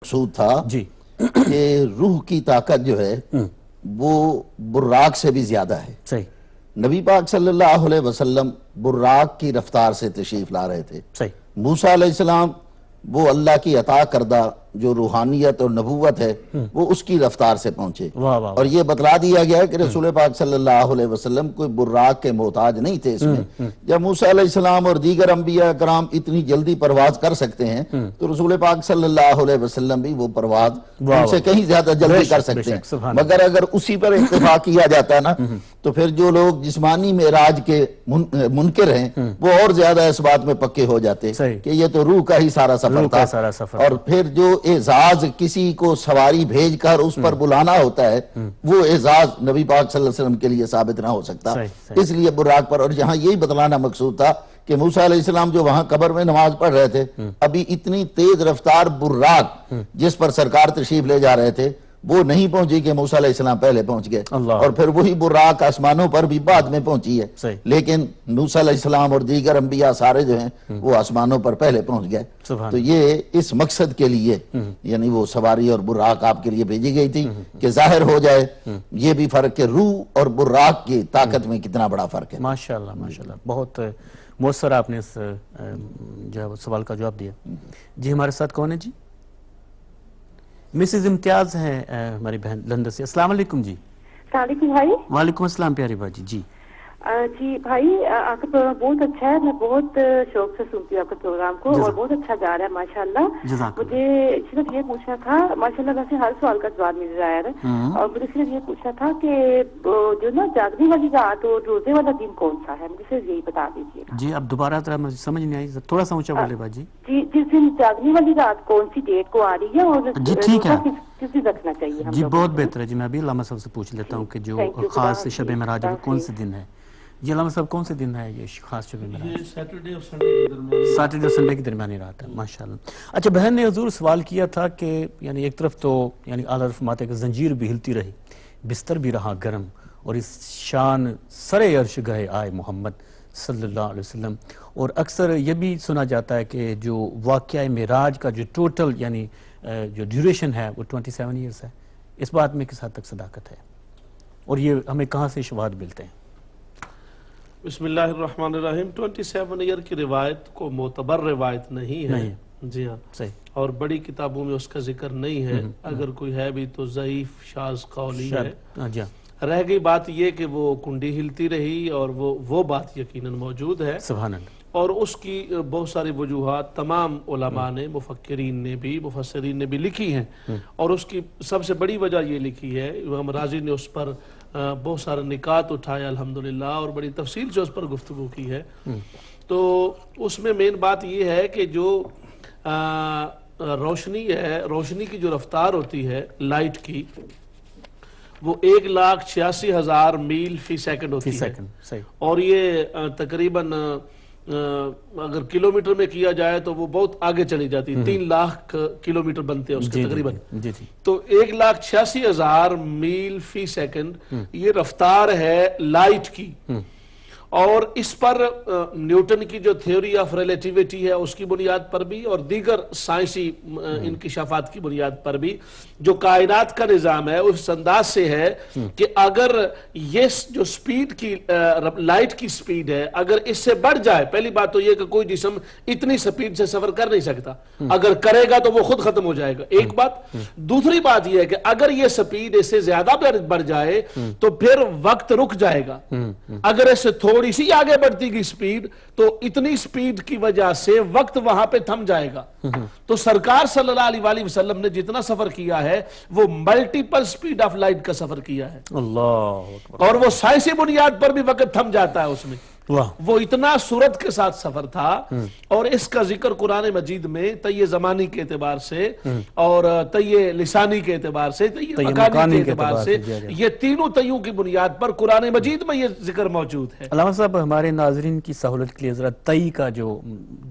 مقصود تھا جی کہ روح کی طاقت جو ہے وہ براق سے بھی زیادہ ہے. صحیح. نبی پاک صلی اللہ علیہ وسلم براق کی رفتار سے تشریف لا رہے تھے. صحیح. موسیٰ علیہ السلام وہ اللہ کی عطا کردہ جو روحانیت اور نبوت ہے وہ اس کی رفتار سے پہنچے. واہ واہ. اور یہ بتلا دیا گیا ہے کہ رسول پاک صلی اللہ علیہ وسلم کوئی براق کے محتاج نہیں تھے اس میں. جب موسیٰ علیہ السلام اور دیگر انبیاء کرام اتنی جلدی پرواز کر سکتے ہیں تو رسول پاک صلی اللہ علیہ وسلم بھی وہ پرواز ان سے کہیں زیادہ جلدی کر سکتے ہیں. مگر اگر اسی پر اتفاق کیا جاتا ہے نا تو پھر جو لوگ جسمانی معراج کے منکر ہیں وہ اور زیادہ اس بات میں پکے ہو جاتے کہ یہ تو روح کا ہی سارا سفر تھا. اور پھر جو اعزاز کسی کو سواری بھیج کر اس پر بلانا ہوتا ہے وہ اعزاز نبی پاک صلی اللہ علیہ وسلم کے لیے ثابت نہ ہو سکتا. اس لیے براق پر. اور یہاں یہی بتلانا مقصود تھا کہ موسیٰ علیہ السلام جو وہاں قبر میں نماز پڑھ رہے تھے ابھی اتنی تیز رفتار براق جس پر سرکار تشریف لے جا رہے تھے وہ نہیں پہنچی کہ موسیٰ علیہ السلام پہلے پہنچ گئے. اور پھر وہی براق آسمانوں پر بھی بعد میں پہنچی ہے لیکن موسیٰ علیہ السلام اور دیگر انبیاء سارے جو ہیں وہ آسمانوں پر پہلے پہنچ گئے. تو یہ اس مقصد کے لیے یعنی وہ سواری اور براق آپ کے لیے بھیجی گئی تھی کہ ظاہر ہو جائے یہ بھی فرق کہ روح اور براق کی طاقت میں کتنا بڑا فرق ہے. ماشاءاللہ ماشاءاللہ. بہت مؤثر آپ نے اس جو سوال کا جواب دیا. جی ہمارے ساتھ کون ہے؟ جی مسز امتیاز ہیں ہماری بہن لندن سے. السلام علیکم. جی السلام علیکم بھائی. وعلیکم السلام پیاری باجی. جی جی بھائی آپ کا پروگرام بہت اچھا ہے. میں بہت شوق سے سنتی ہوں آپ کے پروگرام کو اور بہت اچھا جا رہا ہے ماشاءاللہ. مجھے صرف یہ پوچھنا تھا ماشاءاللہ ویسے ہر سوال کا جواب مل رہا ہے اور مجھے صرف یہ پوچھنا تھا کہ جو نا جاگنے والی رات اور روزے والا دن کون سا ہے مجھے صرف یہی بتا دیجیے. جی اب دوبارہ مجھے سمجھ نہیں آئی تھوڑا سا اونچا بولے باجی. جی جس دن جاگنے والی رات کون سی ڈیٹ کو آ رہی ہے اور جی ٹھیک ہے کس دن رکھنا چاہیے. جی بہت بہتر ہے. جی میں ابھی علامہ صاحب سے پوچھ لیتا ہوں کہ جو خاص شب معراج کون سے دن ہے. جی علامہ صاحب کون سے دن ہے یہ خاص شب معراج؟ سیٹرڈے اور سنڈے کی درمیانی رات ہے. ماشاءاللہ. اچھا بہن نے حضور سوال کیا تھا کہ یعنی ایک طرف تو یعنی اعلیٰ فرماتے ہیں کہ زنجیر بھی ہلتی رہی بستر بھی رہا گرم اور اس شان سر عرش گئے آئے محمد صلی اللہ علیہ وسلم. اور اکثر یہ بھی سنا جاتا ہے کہ جو واقعہ معراج کا جو ٹوٹل یعنی جو ڈیوریشن ہے وہ 27 ایئرس ہے. اس بات میں کس حد تک صداقت ہے اور یہ ہمیں کہاں سے شواہد ملتے ہیں؟ بسم اللہ الرحمن الرحیم. 27 ایئر کی روایت کو معتبر روایت نہیں ہے. جی ہاں صحیح. اور بڑی کتابوں میں اس کا ذکر نہیں ہے. اگر کوئی ہے بھی تو ضعیف شاذ قولی ہے. جی رہ گئی بات یہ کہ وہ کنڈی ہلتی رہی اور وہ بات یقیناً موجود ہے. سبحان اللہ. اور اس کی بہت ساری وجوہات تمام علماء نے مفکرین نے بھی مفسرین نے بھی لکھی ہیں اور اس کی سب سے بڑی وجہ یہ لکھی ہے امام رازی نے اس پر بہت سارے نکات اٹھایا الحمدللہ اور بڑی تفصیل سے اس پر گفتگو کی ہے. تو اس میں مین بات یہ ہے کہ جو روشنی کی جو رفتار ہوتی ہے لائٹ کی وہ 1,86,000 میل فی سیکنڈ ہوتی ہے اور یہ تقریباً اگر کلومیٹر میں کیا جائے تو وہ بہت آگے چلی جاتی ہے. 3 لاکھ کلومیٹر بنتے ہیں اس کے تقریباً. تو 1,86,000 میل فی سیکنڈ یہ رفتار ہے لائٹ کی. اور اس پر نیوٹن کی جو تھیوری آف ریلیٹیویٹی ہے اس کی بنیاد پر بھی اور دیگر سائنسی انکشافات کی بنیاد پر بھی جو کائنات کا نظام ہے اس انداز سے ہے کہ اگر یہ جو سپیڈ کی لائٹ کی سپیڈ ہے اگر اس سے بڑھ جائے پہلی بات تو یہ کہ کوئی جسم اتنی سپیڈ سے سفر کر نہیں سکتا. اگر کرے گا تو وہ خود ختم ہو جائے گا. ایک بات. دوسری بات یہ ہے کہ اگر یہ سپیڈ اس سے زیادہ بڑھ جائے تو پھر وقت رک جائے گا. اگر اس سے تھوڑی سی آگے بڑھتی گئی سپیڈ تو اتنی سپیڈ کی وجہ سے وقت وہاں پہ تھم جائے گا. تو سرکار صلی اللہ علیہ وسلم نے جتنا سفر کیا ہے وہ ملٹیپل سپیڈ آف لائٹ کا سفر کیا ہے. اللہ. اور وہ سائنسی بنیاد پر بھی وقت تھم جاتا ہے اس میں. وہ اتنا سرعت کے ساتھ سفر تھا اور اس کا ذکر قرآن مجید میں طی زمانی کے اعتبار سے اور طی لسانی کے اعتبار سے طی مکانی کے اعتبار سے یہ تینوں طیوں کی بنیاد پر قرآن مجید میں یہ ذکر موجود ہے. علامہ صاحب ہمارے ناظرین کی سہولت کے لیے ذرا طی کا جو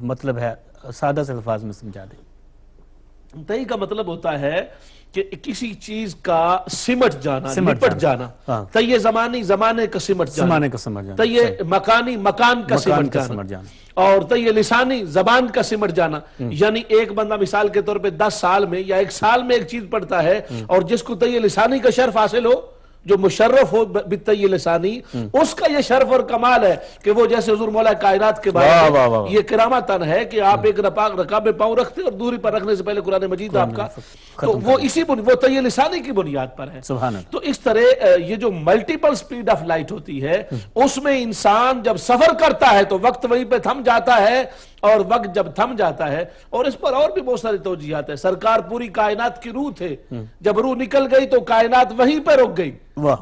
مطلب ہے سادہ سے الفاظ میں سمجھا دیں. تئی کا مطلب ہوتا ہے کہ کسی چیز کا سمٹ جانا، لپٹ جانا، تئی زمانی زمانے کا سمٹ جانا، تئی مکانی مکان کا سمٹ جانا، اور تئی لسانی زبان کا سمٹ جانا. یعنی ایک بندہ مثال کے طور پہ 10 سال میں یا 1 سال میں ایک چیز پڑھتا ہے، اور جس کو تئی لسانی کا شرف حاصل ہو، جو مشرف ہو بالطی لسانی، اس کا یہ شرف اور کمال ہے کہ وہ جیسے حضور مولا کائنات کے بارے میں یہ کرامتن ہے کہ آپ ایک رکاب میں پاؤں رکھتے اور دوری پر رکھنے سے پہلے قرآن مجید آپ کا، تو وہ اسی وہ طی لسانی کی بنیاد پر ہے. تو اس طرح یہ جو ملٹیپل سپیڈ آف لائٹ ہوتی ہے، اس میں انسان جب سفر کرتا ہے تو وقت وہیں پہ تھم جاتا ہے، اور وقت جب تھم جاتا ہے، اور اس پر اور بھی بہت ساری توجیہات ہیں. سرکار پوری کائنات کی روح تھے، جب روح نکل گئی تو کائنات وہیں پہ رک گئی،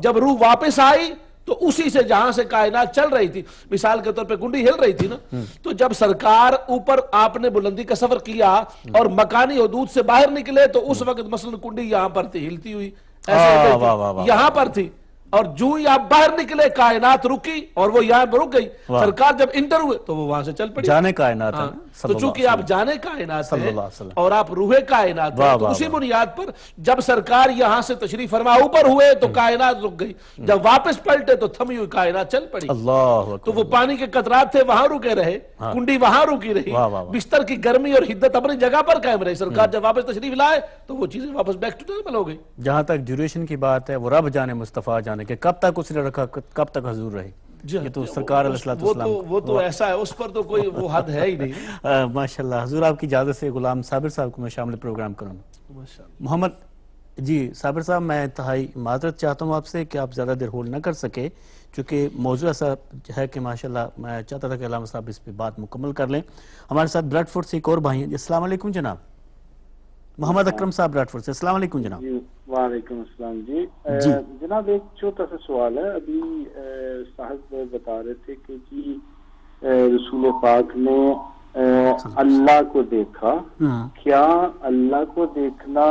جب روح واپس آئی تو اسی سے جہاں سے کائنات چل رہی تھی، مثال کے طور پہ کنڈی ہل رہی تھی نا، تو جب سرکار اوپر آپ نے بلندی کا سفر کیا اور مکانی حدود سے باہر نکلے تو اس وقت مثلا کنڈی یہاں پر تھی، ہلتی ہوئی ایسے یہاں پر تھی، اور جو ہی آپ باہر نکلے کائنات رکی اور وہ یہاں پر رک گئی. سرکار جب انٹر ہوئے تو وہ وہاں سے چل پڑی. جانے کائنات ہے، تو چونکہ آپ جانے کائنات ہیں اور آپ روح کائنات ہیں، تو اسی بنیاد پر جب سرکار یہاں سے تشریف فرما اوپر ہوئے تو کائنات رک گئی، جب واپس پلٹے تو تھمی ہوئی کائنات چل پڑی. تو وہ پانی کے قطرات تھے وہاں رکے رہے، کنڈی وہاں رکی رہی، بستر کی گرمی اور حدت اپنی جگہ پر قائم رہی. سرکار جب واپس تشریف لائے تو وہ چیزیں واپس بیک ٹو نارمل ہو گئی. جہاں تک ڈیوریشن کی بات ہے، وہ رب جانے مصطفیٰ جانے کہ کب تک اس نے رکھا، کب تک حضور رہے. یہ تو سرکار علیہ السلام وہ تو ایسا ہے، اس پر تو کوئی وہ حد ہے ہی نہیں. ماشاءاللہ. حضور آپ کی اجازت سے غلام صابر صاحب کو میں شامل پروگرام کروں. محمد جی صابر صاحب، میں انتہائی معذرت چاہتا ہوں آپ سے کہ آپ زیادہ دیر ہولڈ نہ کر سکے، چونکہ موضوع ایسا ہے کہ ماشاءاللہ میں چاہتا تھا کہ علامہ صاحب اس پہ بات مکمل کر لیں. ہمارے ساتھ بریڈ فورڈ سے ایک اور بھائی ہیں. السلام علیکم جناب. محمد اکرم صاحب بریڈ فورڈ سے. السلام علیکم جناب. جی وعلیکم السلام. جی جناب ایک چھوٹا سا سوال ہے. ابھی صاحب بتا رہے تھے کہ جی رسول پاک نے اللہ کو دیکھا. کیا اللہ کو دیکھنا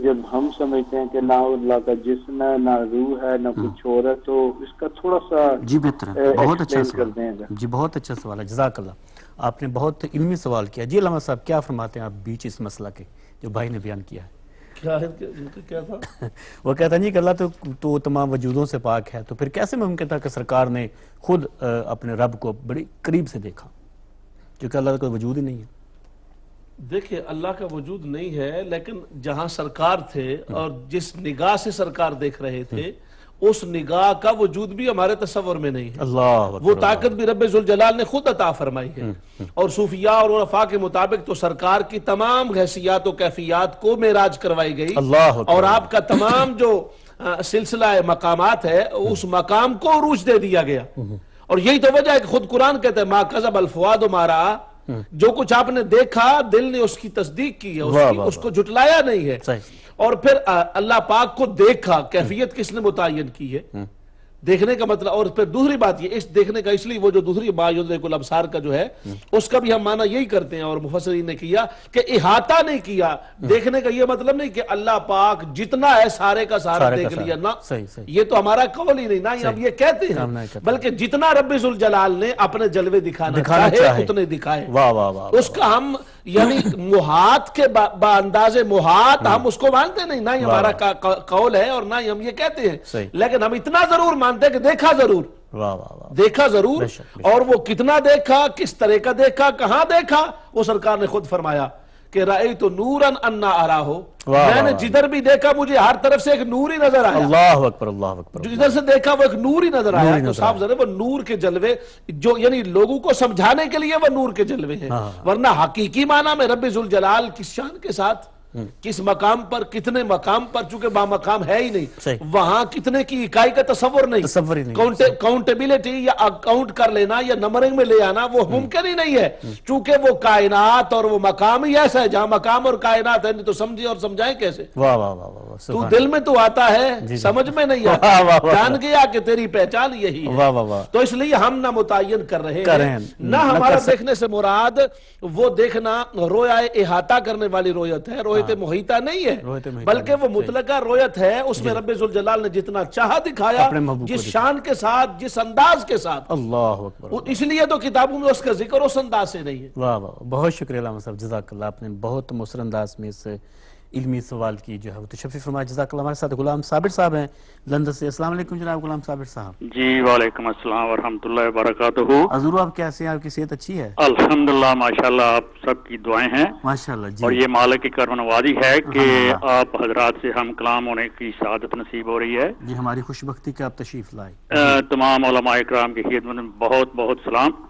جب ہم سمجھتے ہیں کہ نہ اللہ کا جسم ہے، نہ روح ہے، نہ کچھ اور ہے، تو اس کا تھوڑا سا جی بہتر ہے، بہت اچھا سوال. جی بہت اچھا سوال ہے، جزاک اللہ. آپ نے بہت علمی سوال کیا. جی علامہ صاحب کیا فرماتے ہیں آپ بیچ اس مسئلہ کے جو بھائی نے بیان کیا ہے؟ کیا تھا وہ کہتا ہے کہ اللہ تو تمام وجودوں سے پاک ہے، تو پھر کیسے ممکن تھا کہ سرکار نے خود اپنے رب کو بڑی قریب سے دیکھا، کیونکہ اللہ کا کوئی وجود ہی نہیں ہے. دیکھیں اللہ کا وجود نہیں ہے، لیکن جہاں سرکار تھے اور جس نگاہ سے سرکار دیکھ رہے تھے اس نگاہ کا وجود بھی ہمارے تصور میں نہیں ہے. اللہ وہ طاقت بھی رب ذوالجلال نے خود عطا فرمائی ہے. اور صوفیاء اور عرفاء کے مطابق تو سرکار کی تمام حیثیات و کیفیات کو معراج کروائی گئی، اور آپ کا تمام جو سلسلہ مقامات ہے اس مقام کو عروج دے دیا گیا. اور یہی تو وجہ ہے کہ خود قرآن کہتا ہے ما کذب الفؤاد ما رأى، جو کچھ آپ نے دیکھا دل نے اس کی تصدیق کی ہے، اس کو جھٹلایا نہیں ہے. اور پھر اللہ پاک کو دیکھا، کیفیت کس نے متعین کی ہے دیکھنے کا مطلب. اور پھر دوسری بات یہ اس دیکھنے کا، اس لیے وہ جو دوسری ما یدرک الابصار کا جو ہے اس کا بھی ہم معنی یہی کرتے ہیں، اور مفسرین نے کیا کہ احاطہ نہیں کیا. دیکھنے کا یہ مطلب نہیں کہ اللہ پاک جتنا ہے سارے کا سارا دیکھ لیا، نہ یہ تو ہمارا قول ہی نہیں، نہ ہم یہ کہتے ہیں، بلکہ جتنا رب ذوالجلال نے اپنے جلوے دکھانا چاہے اتنے دکھائے. اس کا ہم یعنی محاط کے بانداز محاط ہم اس کو مانتے نہیں، نہ ہی ہمارا قول ہے اور نہ ہی ہم یہ کہتے ہیں، لیکن ہم اتنا ضرور مانتے ہیں کہ دیکھا ضرور، دیکھا ضرور. اور وہ کتنا دیکھا، کس طرح کا دیکھا، کہاں دیکھا، وہ سرکار نے خود فرمایا کہ رأیت نورا انا اراہ، میں نے جدھر بھی دیکھا مجھے ہر طرف سے ایک نور ہی نظر آیا. اللہ اکبر اللہ اکبر. جو جدھر سے دیکھا وہ ایک نور ہی نظر آیا. تو صاحب ذرا وہ نور کے جلوے جو یعنی لوگوں کو سمجھانے کے لیے وہ نور کے جلوے ہیں، ورنہ حقیقی معنی میں رب ذوالجلال کس شان کے ساتھ، کس مقام پر، کتنے مقام پر، چونکہ با مقام ہے ہی نہیں، وہاں کتنے کی اکائی کا تصور نہیں، کاؤنٹیبلٹی یا اکاؤنٹ کر لینا یا نمبرنگ میں لے آنا وہ ممکن ہی نہیں ہے، چونکہ وہ کائنات اور وہ مقام ہی ایسا ہے جہاں مقام اور کائنات ہے. نہیں تو سمجھے اور سمجھائیں کیسے؟ تو دل میں تو آتا ہے، سمجھ میں نہیں آتا، جان گیا کہ تیری پہچان یہی ہے. تو اس لیے ہم نہ متعین کر رہے ہیں، نہ ہمارا دیکھنے سے مراد وہ دیکھنا رویا احاطہ کرنے والی رویت ہے. رویت رویت محیطہ نہیں ہے بلکہ وہ مطلقہ رویت ہے. اس میں رب ذوالجلال نے جتنا چاہا دکھایا, جس شان کے ساتھ, جس انداز کے ساتھ. اللہ اکبر. اس لیے تو کتابوں میں اس کا ذکر اس انداز سے نہیں ہے. واہ واہ, بہت شکریہ علامہ صاحب, جزاک اللہ. آپ نے بہت مؤثر انداز میں اس علمی سوال کی جو ہے وہ تشفی فرمایا, جزاک اللہ. ہمارے ساتھ غلام صابر صاحب ہیں لندن سے. السلام علیکم جناب غلام صابر صاحب. جی وعلیکم السلام ورحمۃ اللہ وبرکاتہ. حضور آپ کیسے ہیں, آپ کی صحت اچھی ہے؟ الحمدللہ ماشاءاللہ, آپ سب کی دعائیں ہیں ماشاءاللہ جی. اور یہ مالک کی کرم نوازی ہے کہ آپ حضرات سے ہم کلام ہونے کی سعادت نصیب ہو رہی ہے. جی ہماری خوش بختی کہ آپ تشریف لائے. تمام علماء اکرام کی خدمت میں بہت بہت سلام.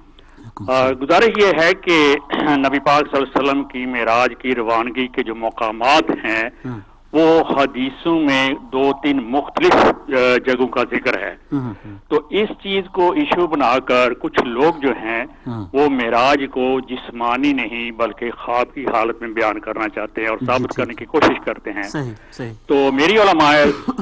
گزارش یہ ہے کہ نبی پاک صلی اللہ علیہ وسلم کی معراج کی روانگی کے جو مقامات ہیں وہ حدیثوں میں 2-3 مختلف جگہوں کا ذکر ہے. تو اس چیز کو ایشو بنا کر کچھ لوگ جو ہیں وہ معراج کو جسمانی نہیں بلکہ خواب کی حالت میں بیان کرنا چاہتے ہیں اور ثابت کرنے کی کوشش کرتے ہیں. تو میری علماء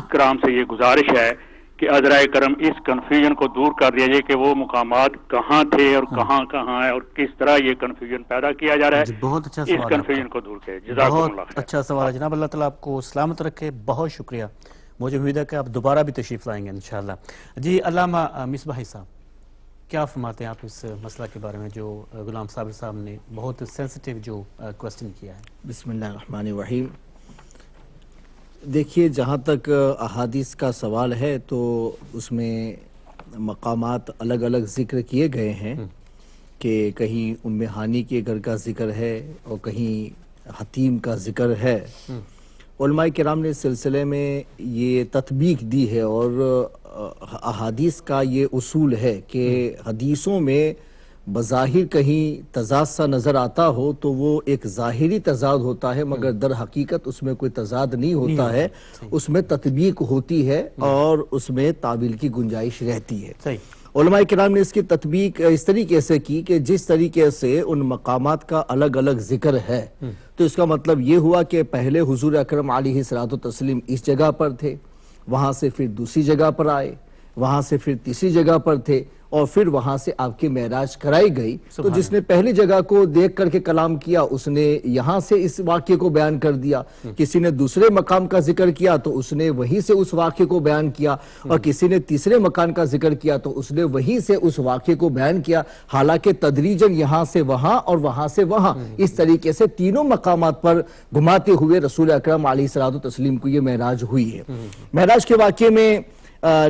کرام سے یہ گزارش ہے کہ عذرائے کرم اس کنفیوژن کو دور کر دیا جائے کہ وہ مقامات کہاں تھے اور کہاں ہیں اور کس طرح یہ کنفیوژن پیدا کیا جا رہا ہے. بہت اچھا اس سوال, کنفیوژن کو دور کرے. جزاکم اللہ بہت اچھا سوال ہے جناب. اللہ تعالیٰ آپ کو سلامت رکھے. بہت شکریہ. مجھے امید ہے کہ آپ دوبارہ بھی تشریف لائیں گے انشاءاللہ. جی علامہ مصباحی صاحب, کیا فرماتے ہیں آپ اس مسئلہ کے بارے میں جو غلام صابر صاحب نے بہت سینسٹیو جو کوسچن کیا ہے؟ بسم اللہ الرحمن الرحیم. دیکھیے, جہاں تک احادیث کا سوال ہے تو اس میں مقامات الگ الگ ذکر کیے گئے ہیں کہ کہیں ام ہانی کے گھر کا ذکر ہے اور کہیں حتیم کا ذکر ہے. علماء کرام نے اس سلسلے میں یہ تطبیق دی ہے اور احادیث کا یہ اصول ہے کہ حدیثوں میں بظاہر کہیں تضاد سا نظر آتا ہو تو وہ ایک ظاہری تضاد ہوتا ہے مگر در حقیقت اس میں کوئی تضاد نہیں ہوتا ہے, اس میں تطبیق ہوتی ہے اور اس میں تعویل کی گنجائش رہتی ہے. علماء کرام نے اس کی تطبیق اس طریقے سے کی کہ جس طریقے سے ان مقامات کا الگ الگ ذکر ہے تو اس کا مطلب یہ ہوا کہ پہلے حضور اکرم علیہ الصلوۃ والتسلیم اس جگہ پر تھے, وہاں سے پھر دوسری جگہ پر آئے, وہاں سے پھر تیسری جگہ پر تھے اور پھر وہاں سے آپ کی معراج کرائی گئی. تو جس نے پہلی جگہ کو دیکھ کر کے کلام کیا اس نے یہاں سے اس واقعے کو بیان کر دیا, کسی نے دوسرے مقام کا ذکر کیا تو اس نے وہیں سے اس واقعے کو بیان کیا, اور کسی نے تیسرے مکان کا ذکر کیا تو اس نے وہیں سے اس واقعے کو بیان کیا. حالانکہ تدریجاً یہاں سے وہاں اور وہاں سے وہاں اس طریقے سے تینوں مقامات پر گھماتے ہوئے رسول اکرم علیہ الصلوۃ والتسلیم کو یہ معراج ہوئی ہے. معراج کے واقعے میں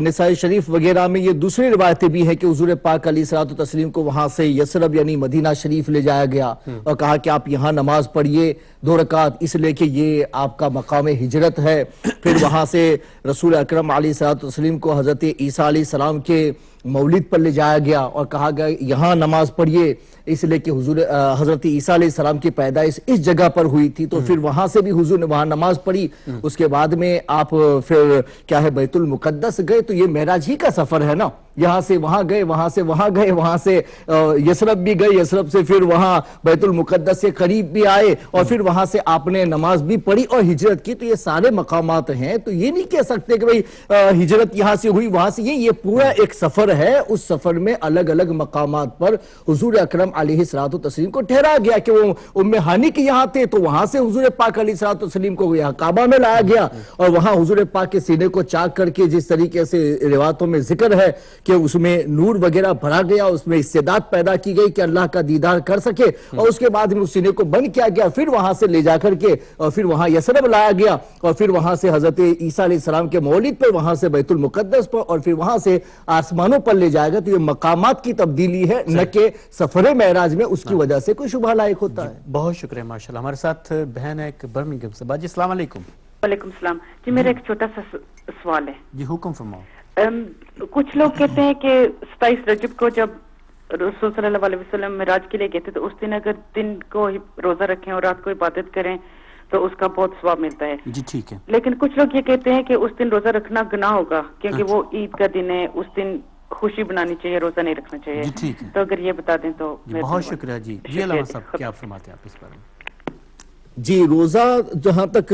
نسائی شریف وغیرہ میں یہ دوسری روایتیں بھی ہیں کہ حضور پاک علیہ الصلوۃ والتسلیم کو وہاں سے یثرب یعنی مدینہ شریف لے جایا گیا اور کہا کہ آپ یہاں نماز پڑھیے 2 رکعت, اس لیے کہ یہ آپ کا مقام ہجرت ہے. پھر وہاں سے رسول اکرم علیہ الصلوۃ والتسلیم کو حضرت عیسیٰ علیہ السلام کے مولد پر لے جایا گیا اور کہا گیا یہاں نماز پڑھیے, اس لیے کہ حضرت عیسیٰ علیہ السلام کی پیدائش اس جگہ پر ہوئی تھی. تو پھر وہاں سے بھی حضور نے وہاں نماز پڑھی. اس کے بعد میں آپ پھر کیا ہے بیت المقدس گئے, تو یہ معراج ہی کا سفر ہے نا. یہاں سے وہاں گئے, وہاں سے وہاں گئے, وہاں سے یثرب بھی گئے, یثرب سے پھر وہاں بیت المقدس سے قریب بھی آئے اور پھر وہاں سے آپ نے نماز بھی پڑھی اور ہجرت کی. تو یہ سارے مقامات ہیں. تو یہ نہیں کہہ سکتے کہ بھئی ہجرت یہاں سے ہوئی وہاں سے, یہ پورا ایک سفر ہے. اس سفر میں الگ الگ مقامات پر حضور اکرم علیہ الصلوۃ والتسلیم کو ٹھہرایا گیا کہ وہ ام ہانی کے یہاں تھے تو وہاں سے حضور پاک علیہ الصلوۃ والتسلیم کو یہاں کعبہ میں لایا گیا اور وہاں حضور پاک کے سینے کو چاک کر کے جس طریقے سے روایتوں میں ذکر ہے کہ اس میں نور وغیرہ بھرا گیا, اس میں استعداد پیدا کی گئی کہ اللہ کا دیدار کر سکے, اور اس کے بعد میں اس سینے کو بند کیا گیا. پھر وہاں سے لے جا کر کے اور پھر وہاں یثرب لایا گیا اور پھر وہاں سے حضرت عیسیٰ علیہ السلام کے مولد پر, وہاں سے بیت المقدس پر اور پھر وہاں سے آسمانوں پر لے جائے گا. تو یہ مقامات کی تبدیلی ہے نہ کہ سفر معراج میں اس کی وجہ سے کوئی شبہ لائق ہوتا ہے. بہت شکریہ ماشاءاللہ. ہمارے ساتھ بہن ہے ایک برمنگھم سے. باجی السلام علیکم. وعلیکم السلام. جی میرا ایک چھوٹا سا سوال ہے. جی حکم فرماؤ. کچھ لوگ کہتے ہیں کہ 27 رجب کو جب رسول صلی اللہ علیہ وسلم معراج کے لیے گئے تھے تو اس دن اگر دن کو روزہ رکھیں اور رات کو عبادت کریں تو اس کا بہت ثواب ملتا ہے. جی ٹھیک ہے. لیکن کچھ لوگ یہ کہتے ہیں کہ اس دن روزہ رکھنا گناہ ہوگا کیونکہ وہ عید کا دن ہے, اس دن خوشی بنانی چاہیے, روزہ نہیں رکھنا چاہیے. جی ٹھیک ہے. تو اگر یہ بتا دیں تو بہت شکریہ. جی علامہ صاحب کیا فرماتے ہیں آپ اس بارے میں؟ جی روزہ جہاں تک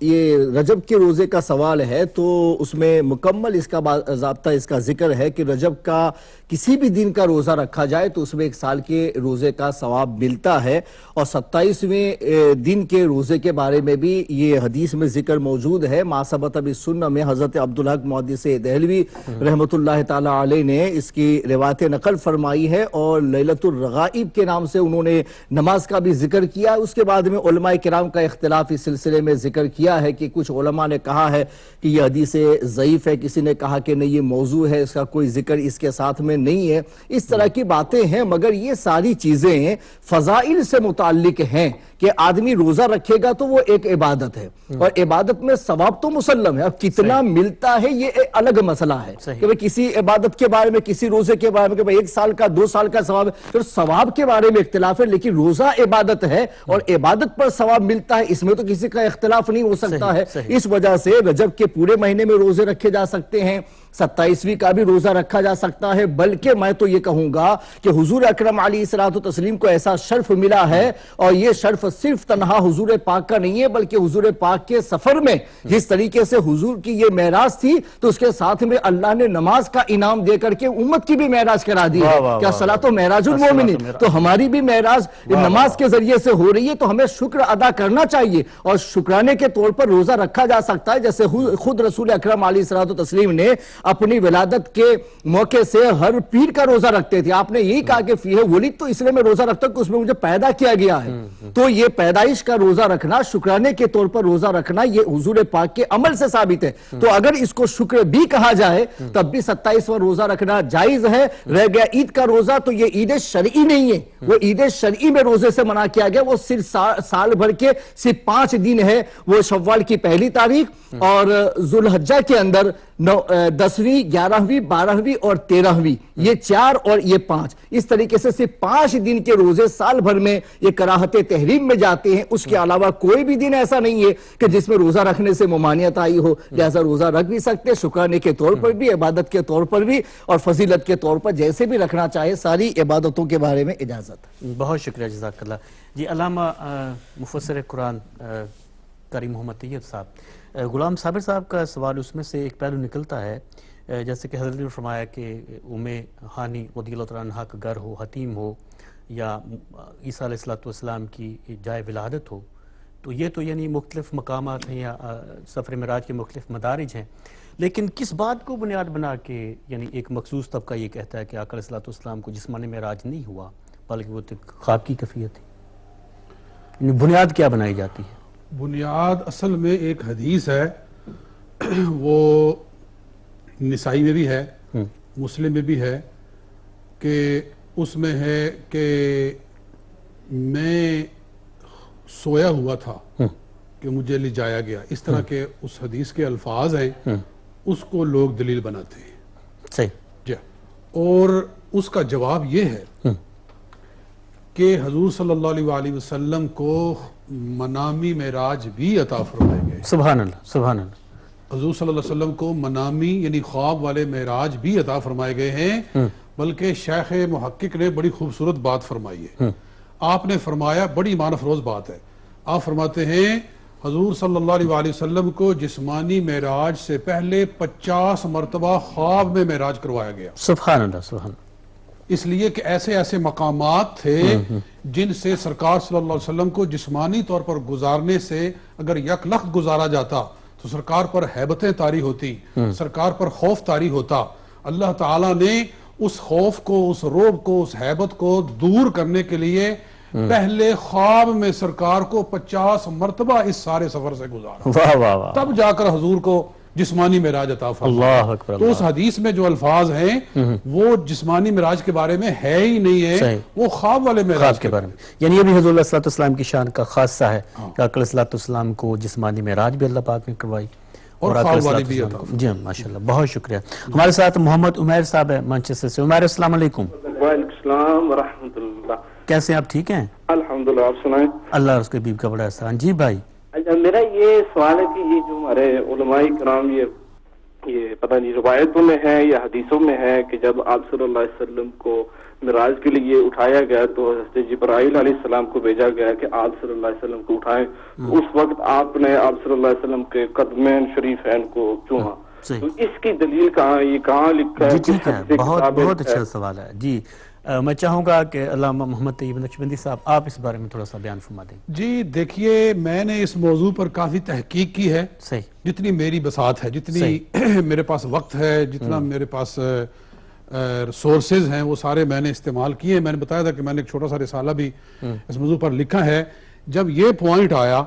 یہ رجب کے روزے کا سوال ہے تو اس میں مکمل اس کا ضابطہ اس کا ذکر ہے کہ رجب کا کسی بھی دن کا روزہ رکھا جائے تو اس میں ایک سال کے روزے کا ثواب ملتا ہے، اور 27ویں دن کے روزے کے بارے میں بھی یہ حدیث میں ذکر موجود ہے۔ ما ثبت بالسنہ میں حضرت عبدالحق محدث دہلوی رحمۃ اللہ تعالی علیہ نے اس کی روایت نقل فرمائی ہے، اور لیلۃ الرغائب کے نام سے انہوں نے نماز کا بھی ذکر کیا۔ اس کے بعد میں علماء کرام کا اختلاف اس سلسلے میں ذکر کیا ہے کہ کچھ علماء نے کہا ہے کہ یہ حدیث ضعیف ہے، کسی نے کہا کہ نہیں یہ موضوع ہے، اس کا کوئی ذکر اس کے ساتھ میں نہیں ہے، اس طرح کی باتیں ہیں، مگر یہ ساری چیزیں فضائل سے متعلق ہیں کہ آدمی روزہ رکھے گا تو وہ ایک عبادت ہے، اور عبادت میں ثواب تو مسلم ہے، اب کتنا ملتا ہے یہ الگ مسئلہ ہے کہ کسی عبادت کے بارے میں، کسی روزے کے بارے میں کہ 1 سال کا 2 سال کا ثواب ہے، پھر ثواب کے بارے میں اختلاف ہے، لیکن روزہ عبادت ہے اور عبادت پر ثواب ملتا ہے، اس میں تو کسی کا اختلاف نہیں ہو سکتا ہے۔ اس وجہ سے رجب کے پورے مہینے میں روزے رکھے جا سکتے ہیں، 27ویں کا بھی روزہ رکھا جا سکتا ہے، بلکہ میں تو یہ کہوں گا کہ حضور اکرم علیہ الصلوۃ والتسلیم کو ایسا شرف ملا ہے، اور یہ شرف صرف تنہا حضور پاک کا نہیں ہے بلکہ حضور پاک کے سفر میں جس طریقے سے حضور کی یہ معراج تھی تو اس کے ساتھ میں اللہ نے نماز کا انعام دے کر کے امت کی بھی معراج کرا دی ہے کہ الصلاۃ معراج المومنین، تو ہماری بھی معراج نماز کے ذریعے سے ہو رہی ہے، تو ہمیں شکر ادا کرنا چاہیے، اور شکرانے کے طور پر روزہ رکھا جا سکتا ہے، جیسے خود رسول اکرم علیہ الصلوۃ والتسلیم نے اپنی ولادت کے موقع سے ہر پیر کا روزہ رکھتے تھے۔ آپ نے یہی کہا کہ فیہ ولدت، تو اس لیے میں روزہ رکھتا ہوں کہ اس میں مجھے پیدا کیا گیا ہے، تو یہ پیدائش کا روزہ رکھنا، شکرانے کے طور پر روزہ رکھنا، یہ حضور پاک کے عمل سے ثابت ہے، تو اگر اس کو شکر بھی کہا جائے تب بھی 27واں روزہ رکھنا جائز ہے۔ رہ گیا عید کا روزہ، تو یہ عید شرعی نہیں ہے، وہ عید شرعی میں روزے سے منع کیا گیا، وہ صرف سال بھر کے صرف 5 دن ہے، وہ شوال کی 1 تاریخ اور ذوالحجہ کے اندر 10ویں، 11ویں، 12ویں اور 13ویں، یہ 4 اور یہ 5، اس طریقے سے صرف 5 دن کے روزے سال بھر میں یہ کراہت تحریم میں جاتے ہیں۔ اس کے علاوہ کوئی بھی دن ایسا نہیں ہے کہ جس میں روزہ رکھنے سے ممانعت آئی ہو، لہذا روزہ رکھ بھی سکتے، شکرانے کے طور پر بھی، عبادت کے طور پر بھی، اور فضیلت کے طور پر جیسے بھی رکھنا چاہے، ساری عبادتوں کے بارے میں اجازت۔ بہت شکریہ، جزاک اللہ۔ جی علامہ مفسر قرآن قاری محمد طیب صاحب، غلام صابر صاحب کا سوال اس میں سے ایک پہلو نکلتا ہے، جیسے کہ حضرت نے فرمایا کہ ہانی رضی اللہ تعالیٰ عنہ کا گھر ہو، حتیم ہو، یا عیسیٰ علیہ السلام کی جائے ولادت ہو، تو یہ تو یعنی مختلف مقامات ہیں یا سفر معراج کے مختلف مدارج ہیں، لیکن کس بات کو بنیاد بنا کے یعنی ایک مخصوص طبقہ یہ کہتا ہے کہ آقا علیہ السلام کو جسمانی معراج نہیں ہوا بلکہ وہ خواب کی کیفیت ہے؟ بنیاد کیا بنائی جاتی ہے؟ بنیاد اصل میں ایک حدیث ہے، وہ نسائی میں بھی ہے، مسلم میں بھی ہے، کہ اس میں ہے کہ میں سویا ہوا تھا کہ مجھے لے جایا گیا، اس طرح کے اس حدیث کے الفاظ ہیں، اس کو لوگ دلیل بناتے ہیں۔ صحیح جی، اور اس کا جواب یہ ہے کہ حضور صلی اللہ علیہ وسلم کو منامی معراج بھی عطا فرمائے گئے۔ سبحان اللہ، سبحان اللہ۔ حضور صلی اللہ علیہ وسلم کو منامی یعنی خواب والے معراج بھی عطا فرمائے گئے ہیں، بلکہ شیخ محقق نے بڑی خوبصورت بات فرمائی ہے۔ آپ نے فرمایا، بڑی ایمان افروز بات ہے، آپ فرماتے ہیں حضور صلی اللہ علیہ وسلم کو جسمانی معراج سے پہلے 50 مرتبہ خواب میں معراج کروایا گیا۔ سبحان اللہ، سبحان اللہ۔ اس لیے کہ ایسے ایسے مقامات تھے جن سے سرکار صلی اللہ علیہ وسلم کو جسمانی طور پر گزارنے سے اگر یک لخت گزارا جاتا تو سرکار پر ہیبتیں طاری ہوتی، سرکار پر خوف طاری ہوتا۔ اللہ تعالیٰ نے اس خوف کو، اس رعب کو، اس ہیبت کو دور کرنے کے لیے پہلے خواب میں سرکار کو 50 مرتبہ اس سارے سفر سے گزارا، واہ واہ واہ، تب جا کر حضور کو جسمانی معراج عطا فرمایا۔ اللہ اکبر۔ تو اس حدیث میں جو الفاظ ہیں وہ جسمانی معراج کے بارے میں ہے ہی نہیں ہے، وہ خواب والے معراج کے بارے میں، یعنی یہ بھی حضور علیہ السلام کی شان کا خاصہ ہے کہ آقا علیہ السلام کو جسمانی معراج بھی اللہ پاک نے کروائی اور خواب والی بھی عطا۔ جی ماشاءاللہ، بہت شکریہ۔ ہمارے ساتھ محمد عمیر صاحب ہے مانچسٹر سے۔ عمیر السلام علیکم۔ وعلیکم السلام ورحمۃ اللہ۔ کیسے ہیں آپ؟ ٹھیک ہیں الحمدللہ، آپ سنائیں؟ اللہ اور اس کے حبیب کا بڑا احسان۔ جی بھائی، میرا یہ سوال ہے کہ یہ جو ہمارے علماء کرام یہ پتہ نہیں روایتوں میں ہے یا حدیثوں میں ہے کہ جب آپ صلی اللہ علیہ وسلم کو معراج کے لیے اٹھایا گیا تو حضرت جبرائیل علیہ السلام کو بھیجا گیا کہ آپ صلی اللہ علیہ وسلم کو اٹھائیں، تو اس وقت آپ نے آپ صلی اللہ علیہ وسلم کے قدمین شریفین کو چوما، تو اس کی دلیل کہاں، یہ کہاں لکھا ہے؟ جی ٹھیک ہے، بہت اچھا سوال ہے جی. میں چاہوں گا کہ علامہ محمد طیب نقشبندی صاحب آپ اس بارے میں تھوڑا سا بیان فرما دیں. جی دیکھیے، میں نے اس موضوع پر کافی تحقیق کی ہے، جتنی میری بساط ہے، جتنی میرے پاس وقت ہے، جتنا میرے پاس سورسز ہیں، وہ سارے میں نے استعمال کیے ہیں. میں نے بتایا تھا کہ میں نے ایک چھوٹا سا رسالہ بھی اس موضوع پر لکھا ہے. جب یہ پوائنٹ آیا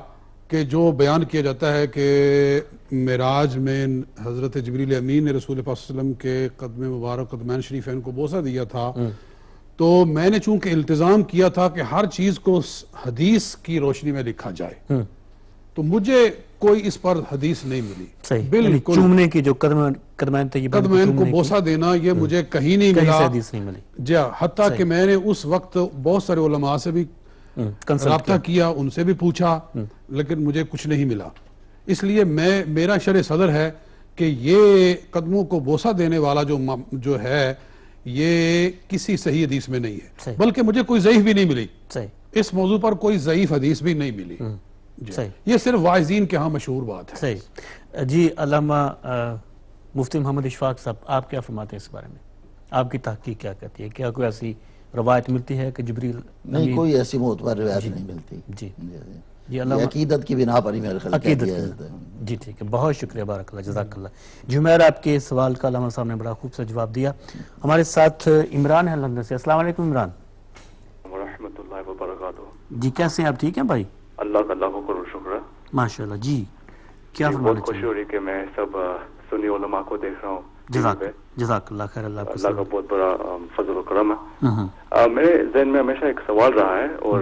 کہ جو بیان کیا جاتا ہے کہ معراج میں حضرت جبریل امین نے رسول پاک صلی اللہ علیہ وسلم کے قدم مبارک قدمین شریفین کو بوسہ دیا تھا، تو میں نے چونکہ التزام کیا تھا کہ ہر چیز کو حدیث کی روشنی میں لکھا جائے، تو مجھے کوئی اس پر حدیث نہیں ملی. بالکل چومنے کی جو قدمین کو بوسہ دینا، یہ مجھے کہیں نہیں ملا. جی حتیٰ کہ میں نے اس وقت بہت سارے علماء سے بھی رابطہ کیا، ان سے بھی پوچھا، لیکن مجھے کچھ نہیں ملا. اس لیے میرا شرح صدر ہے کہ یہ قدموں کو بوسہ دینے والا جو ہے یہ کسی صحیح حدیث میں نہیں ہے، بلکہ مجھے کوئی ضعیف بھی نہیں ملی. اس موضوع پر کوئی ضعیف حدیث بھی نہیں ملی. یہ صرف واعظین کے ہاں مشہور بات ہے. صحیح. جی علامہ مفتی محمد اشفاق صاحب، آپ کیا فرماتے ہیں اس بارے میں؟ آپ کی تحقیق کیا کہتی ہے؟ کیا کوئی ایسی روایت ملتی ہے کہ جبریل؟ نہیں، کوئی ایسی معتبر روایت نہیں ملتی. جی یہ عقیدت کی بنا پر ہی میرے خیال کیا گیا ہے. جی ٹھیک ہے، بہت شکریہ، بارک اللہ، جزاک اللہ. جمعیر آپ کے سوال کا علامہ صاحب نے بڑا خوب سے جواب دیا. ہمارے ساتھ عمران ہے لندن سے. السلام علیکم عمران. ورحمۃ اللہ وبرکاتہ. جی کیسے ہیں آپ؟ ٹھیک ہیں بھائی؟ اللہ کا لاکھوں کروڑ شکر ہے. ماشاء اللہ. جی کیا فرمانا بہت خوشی ہو رہی کہ میں سب سنی علماء کو دیکھ رہا ہوں. جزاک اللہ خیر. اللہ کا بہت بڑا فضل و کرم ہے. میرے ذہن میں ہمیشہ ایک سوال رہا ہے اور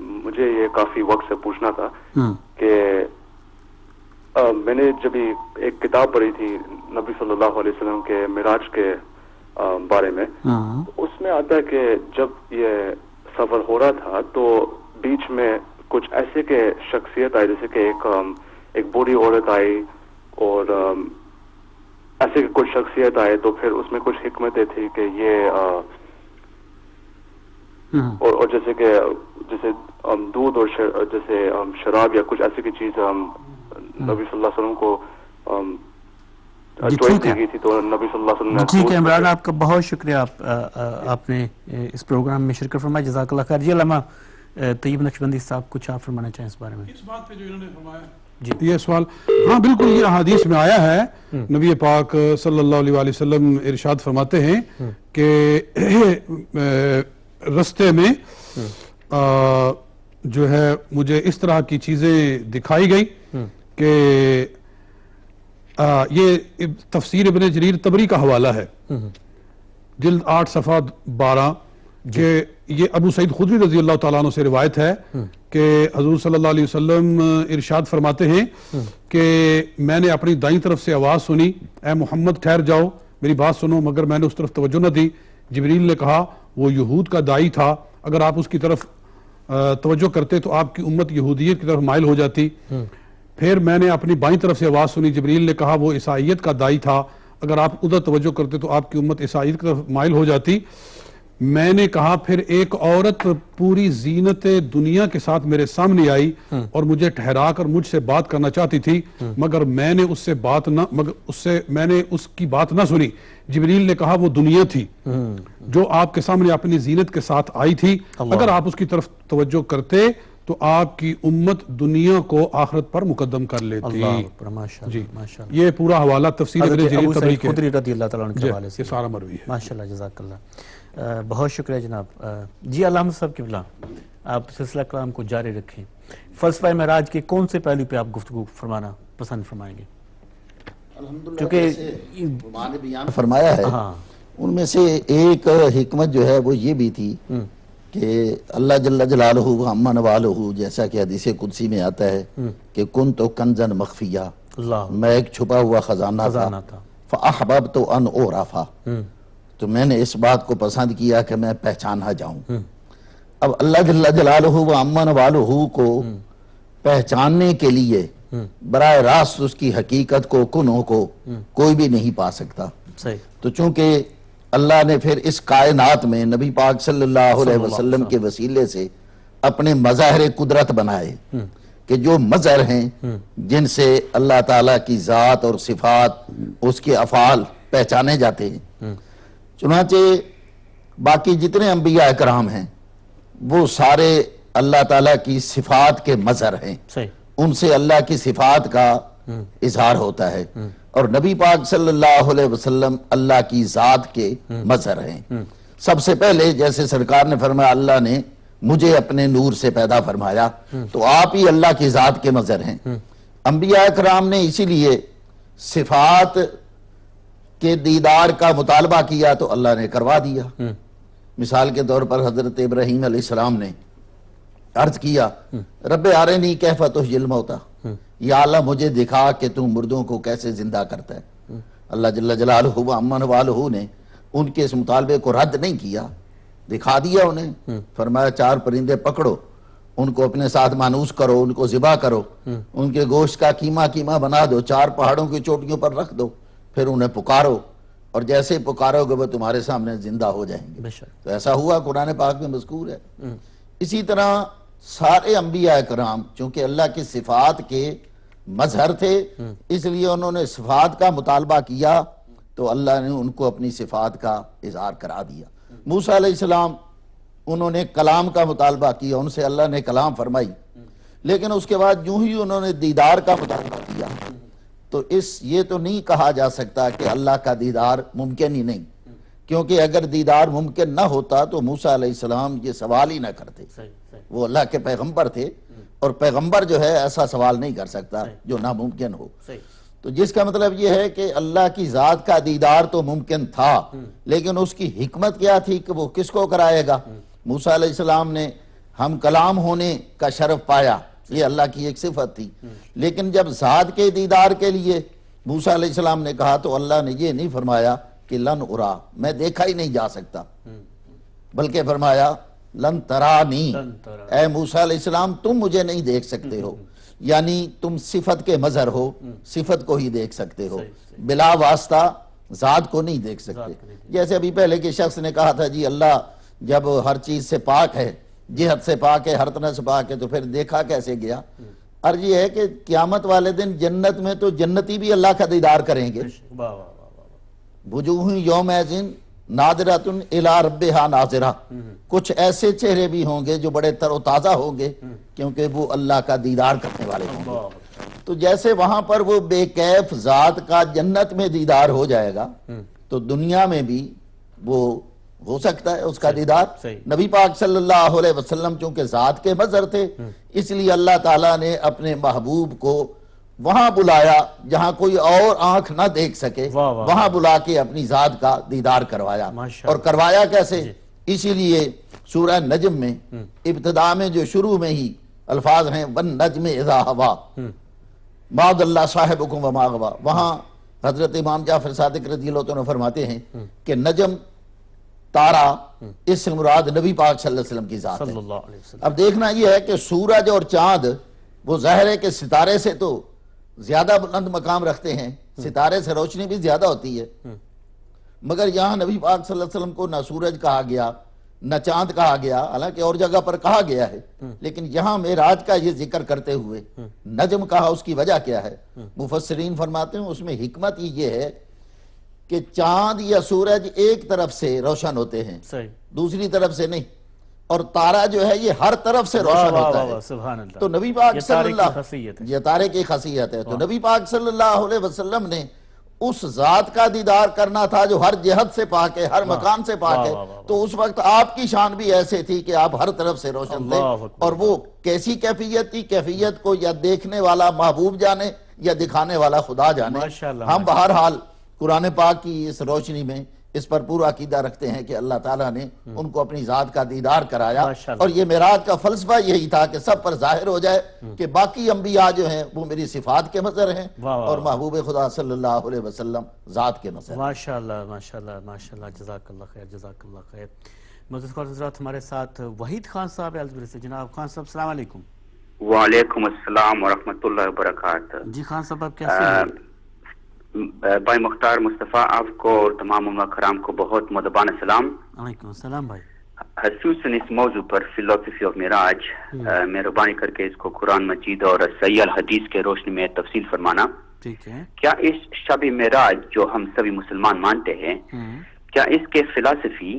مجھے یہ کافی وقت سے پوچھنا تھا کہ میں نے جب ایک کتاب پڑھی تھی نبی صلی اللہ علیہ وسلم کے معراج کے بارے میں، اس میں آتا ہے کہ جب یہ سفر ہو رہا تھا تو بیچ میں کچھ ایسے کہ شخصیت آئی، جیسے کہ ایک بوڑھی عورت آئی اور ایسے کہ کچھ شخصیت آئے، تو پھر اس میں کچھ حکمتیں تھی کہ یہ اور جیسے کہ جیسے دودھ اور جیسے شراب یا کچھ ایسی کی چیز نبی صلی اللہ علیہ وسلم کو چوائس دی گئی تھی، تو نبی صلی اللہ علیہ وسلم نے. ٹھیک ہے عمران، آپ کا بہت شکریہ، آپ نے اس پروگرام میں شرکت فرمائی. جزاک اللہ خیر. جی علامہ طیب نقشبندی صاحب، کچھ آپ فرمانا چاہیں اس بارے میں؟ اس بات پہ جو انہوں نے فرمایا یہ سوال، ہاں بالکل یہ احادیث میں آیا ہے. نبی پاک صلی اللہ علیہ وسلم ارشاد فرماتے ہیں کہ رستے میں جو ہے مجھے اس طرح کی چیزیں دکھائی گئی کہ یہ تفسیر ابن جریر طبری کا حوالہ ہے، جلد 8 صفحہ 12، کہ یہ ابو سعید خدری رضی اللہ تعالیٰ عنہ سے روایت ہے کہ حضور صلی اللہ علیہ وسلم ارشاد فرماتے ہیں کہ میں نے اپنی دائیں طرف سے آواز سنی، اے محمد ٹھہر جاؤ، میری بات سنو، مگر میں نے اس طرف توجہ نہ دی. جبریل نے کہا وہ یہود کا دائی تھا، اگر آپ اس کی طرف توجہ کرتے تو آپ کی امت یہودیت کی طرف مائل ہو جاتی. پھر میں نے اپنی بائیں طرف سے آواز سنی، جبریل نے کہا وہ عیسائیت کا دائی تھا، اگر آپ ادھر توجہ کرتے تو آپ کی امت عیسائیت کی طرف مائل ہو جاتی. میں نے کہا پھر ایک عورت پوری زینت دنیا کے ساتھ میرے سامنے آئی اور مجھے ٹھہرا کر مجھ سے بات کرنا چاہتی تھی، مگر میں نے اس کی بات نہ سنی. جبریل نے کہا وہ دنیا تھی جو آپ کے سامنے اپنی زینت کے ساتھ آئی تھی، اگر آپ اس کی طرف توجہ کرتے تو آپ کی امت دنیا کو آخرت پر مقدم کر لیتی. جی یہ پورا حوالہ تفسیر ابن جریر طبری کے خدری رضی اللہ تعالیٰ عنہ کے حوالے سے، یہ سارا مروی ہے. ماشاءاللہ، جزاک اللہ. بہت شکریہ جناب. جی علامہ صاحب قبلہ، آپ سلسلہ کلام کو جاری رکھیں. فلسفہ معراج کے کون سے پہلو پہ آپ گفتگو فرمانا پسند فرمائیں گے؟ الحمدللہ بیان فرمایا ہے، ان میں سے ایک حکمت جو ہے وہ یہ بھی تھی کہ اللہ جل جلالہ و عما نوالہ، جیسا کہ حدیث قدسی میں آتا ہے کہ کنت کنزا مخفیہ، میں ایک چھپا ہوا خزانہ تھا، فاحببت ان اعرف، تو میں نے اس بات کو پسند کیا کہ میں پہچانا جاؤں. اب اللہ جل جلالہ و عما نوالہ کو پہچاننے کے لیے براہ راست اس کی حقیقت کو، کنوں کو کوئی بھی نہیں پا سکتا. تو چونکہ اللہ نے پھر اس کائنات میں نبی پاک صلی اللہ علیہ وسلم کے وسیلے سے اپنے مظاہر قدرت بنائے کہ جو مظہر ہیں جن سے اللہ تعالیٰ کی ذات اور صفات اس کے افعال پہچانے جاتے ہیں. چنانچہ باقی جتنے انبیاء اکرام ہیں وہ سارے اللہ تعالیٰ کی صفات کے مظہر ہیں, ان سے اللہ کی صفات کا اظہار ہوتا ہے, اور نبی پاک صلی اللہ علیہ وسلم اللہ کی ذات کے مظہر ہیں. سب سے پہلے جیسے سرکار نے فرمایا اللہ نے مجھے اپنے نور سے پیدا فرمایا, تو آپ ہی اللہ کی ذات کے مظہر ہیں. انبیاء اکرام نے اسی لیے صفات کے دیدار کا مطالبہ کیا تو اللہ نے کروا دیا. مثال کے طور پر حضرت ابراہیم علیہ السلام نے عرض کیا رب ارنی کیف تحیی الموتی, یا اللہ مجھے دکھا کہ تم مردوں کو کیسے زندہ کرتا ہے. اللہ جل جلالہ و عمن والہ نے ان کے اس مطالبے کو رد نہیں کیا, دکھا دیا انہیں. فرمایا 4 پرندے پکڑو, ان کو اپنے ساتھ مانوس کرو, ان کو ذبح کرو, ان کے گوشت کا کیما بنا دو, 4 پہاڑوں کی چوٹیوں پر رکھ دو, پھر انہیں پکارو, اور جیسے ہی پکارو گے وہ تمہارے سامنے زندہ ہو جائیں گے. تو ایسا ہوا, قرآن پاک میں مذکور ہے. اسی طرح سارے انبیاء کرام چونکہ اللہ کی صفات کے مظہر تھے, اس لیے انہوں نے صفات کا مطالبہ کیا تو اللہ نے ان کو اپنی صفات کا اظہار کرا دیا. موسیٰ علیہ السلام انہوں نے کلام کا مطالبہ کیا, ان سے اللہ نے کلام فرمائی, لیکن اس کے بعد یوں ہی انہوں نے دیدار کا مطالبہ کیا. تو یہ تو نہیں کہا جا سکتا کہ اللہ کا دیدار ممکن ہی نہیں, کیونکہ اگر دیدار ممکن نہ ہوتا تو موسیٰ علیہ السلام یہ سوال ہی نہ کرتے. وہ اللہ کے پیغمبر تھے, اور پیغمبر جو ہے ایسا سوال نہیں کر سکتا جو ناممکن ہو. تو جس کا مطلب یہ ہے کہ اللہ کی ذات کا دیدار تو ممکن تھا, لیکن اس کی حکمت کیا تھی کہ وہ کس کو کرائے گا. موسیٰ علیہ السلام نے ہم کلام ہونے کا شرف پایا, یہ اللہ کی ایک صفت تھی, لیکن جب ذات کے دیدار کے لیے موسیٰ علیہ السلام نے کہا تو اللہ نے یہ نہیں فرمایا کہ لن ارا, میں دیکھا ہی نہیں جا سکتا, بلکہ فرمایا لن ترانی, اے موسیٰ علیہ السلام تم مجھے نہیں دیکھ سکتے ہو, یعنی تم صفت کے مظہر ہو, صفت کو ہی دیکھ سکتے ہو, بلا واسطہ ذات کو نہیں دیکھ سکتے. جیسے ابھی پہلے کے شخص نے کہا تھا جی اللہ جب ہر چیز سے پاک ہے, جہت سے پاک ہے, ہر طرح سے پاک ہے, تو پھر دیکھا کیسے گیا. عرض یہ ہے کہ قیامت والے دن جنت میں تو جنتی بھی اللہ کا دیدار کریں گے. وجوہ یومئذ ناظرۃ الی ربہا ناظرہ, کچھ ایسے چہرے بھی ہوں گے جو بڑے تر و تازہ ہوں گے کیونکہ وہ اللہ کا دیدار کرنے والے ہوں گے. تو جیسے وہاں پر وہ بے کیف ذات کا جنت میں دیدار ہو جائے گا, تو دنیا میں بھی وہ ہو سکتا ہے اس کا دیدار. نبی پاک صلی اللہ علیہ وسلم چونکہ ذات کے مظہر تھے, اس لیے اللہ تعالیٰ نے اپنے محبوب کو وہاں بلایا جہاں کوئی اور آنکھ نہ دیکھ سکے, وہاں بلا کے اپنی ذات کا دیدار کروایا. اور کروایا کیسے؟ اسی لیے سورہ نجم میں ابتدا میں جو شروع میں ہی الفاظ ہیں وَالنَّجْمِ اِذَا ہَوَا مَا ضَلَّ صَاحِبُكُمْ وَمَا غَوَا, وہاں حضرت امام جعفر صادق رضی اللہ عنہ فرماتے ہیں کہ نجم تارا اس سے مراد نبی پاک صلی اللہ علیہ وسلم کی ذات ہے. اب دیکھنا یہ ہے کہ سورج اور چاند وہ ظاہر ہے کہ ستارے سے تو زیادہ بلند مقام رکھتے ہیں, ستارے سے روشنی بھی زیادہ ہوتی ہے, مگر یہاں نبی پاک صلی اللہ علیہ وسلم کو نہ سورج کہا گیا نہ چاند کہا گیا, حالانکہ اور جگہ پر کہا گیا ہے, لیکن یہاں معراج کا یہ ذکر کرتے ہوئے نجم کہا. اس کی وجہ کیا ہے؟ مفسرین فرماتے ہیں اس میں حکمت یہ ہے کہ چاند یا سورج ایک طرف سے روشن ہوتے ہیں, دوسری طرف سے نہیں, اور تارا جو ہے یہ ہر طرف سے روشن ہوتا ہے. تو نبی پاک صلی اللہ, یہ تارے کی خاصیت ہے, تو نبی پاک صلی اللہ علیہ وسلم نے اس ذات کا دیدار کرنا تھا جو ہر جہت سے پاک ہے, ہر مکان سے پاک ہے. تو اس وقت آپ کی شان بھی ایسے تھی کہ آپ ہر طرف سے روشن تھے, اور وہ کیسی کیفیت تھی, کیفیت کو یا دیکھنے والا محبوب جانے یا دکھانے والا خدا جانے. ہم بہرحال قرآن پاک کی اس روشنی میں اس پر پورا عقیدہ رکھتے ہیں کہ اللہ تعالیٰ نے ان کو اپنی ذات کا دیدار کرایا, اور یہ معراج کا فلسفہ یہی تھا کہ سب پر ظاہر ہو جائے کہ باقی انبیاء جو ہیں وہ میری صفات کے مظہر ہیں, اور محبوب خدا صلی اللہ علیہ وسلم ذات کے مظہر. ماشاءاللہ ماشاءاللہ ماشاءاللہ, جزاک اللہ خیر جزاک اللہ خیر. معزز خان حضرات ہمارے ساتھ وحید خان صاحب الزبری سے. جناب خان صاحب السلام علیکم. وعلیکم السلام ورحمۃ اللہ وبرکاتہ. جی خان صاحب آپ کیسے ہیں؟ بھائی مختار مصطفیٰ آپ کو اور تمام علماء کرام کو بہت مدبانہ سلام. علیکم السلام بھائی. خصوصاً اس موضوع پر فلسفی آف معراج مہربانی کر کے اس کو قرآن مجید اور صحیح الحدیث کے روشنی میں تفصیل فرمانا. ٹھیک ہے. کیا اس شب معراج جو ہم سبھی مسلمان مانتے ہیں کیا اس کے فلسفی